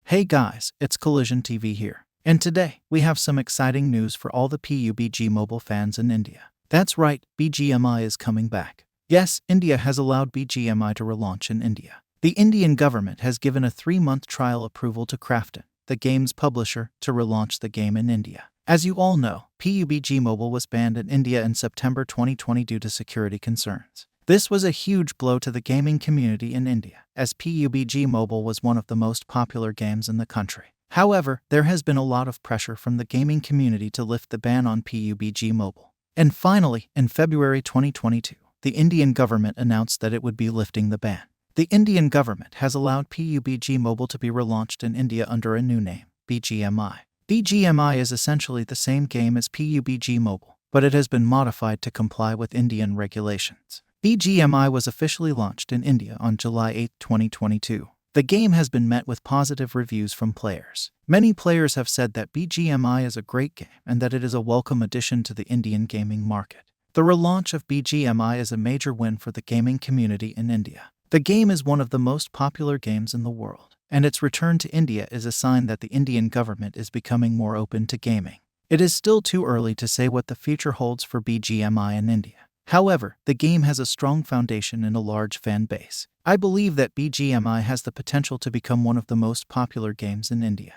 Hey guys, it's Collision TV here. And today, we have some exciting news for all the PUBG Mobile fans in India. That's right, BGMI is coming back. Yes, India has allowed BGMI to relaunch in India. The Indian government has given a 3-month trial approval to Krafton, the game's publisher, to relaunch the game in India. As you all know, PUBG Mobile was banned in India in September 2020 due to security concerns. This was a huge blow to the gaming community in India, as PUBG Mobile was one of the most popular games in the country. However, there has been a lot of pressure from the gaming community to lift the ban on PUBG Mobile. And finally, in February 2022, the Indian government announced that it would be lifting the ban. The Indian government has allowed PUBG Mobile to be relaunched in India under a new name, BGMI. BGMI is essentially the same game as PUBG Mobile, but it has been modified to comply with Indian regulations. BGMI was officially launched in India on July 8, 2022. The game has been met with positive reviews from players. Many players have said that BGMI is a great game and that it is a welcome addition to the Indian gaming market. The relaunch of BGMI is a major win for the gaming community in India. The game is one of the most popular games in the world, and its return to India is a sign that the Indian government is becoming more open to gaming. It is still too early to say what the future holds for BGMI in India. However, the game has a strong foundation and a large fan base. I believe that BGMI has the potential to become one of the most popular games in India.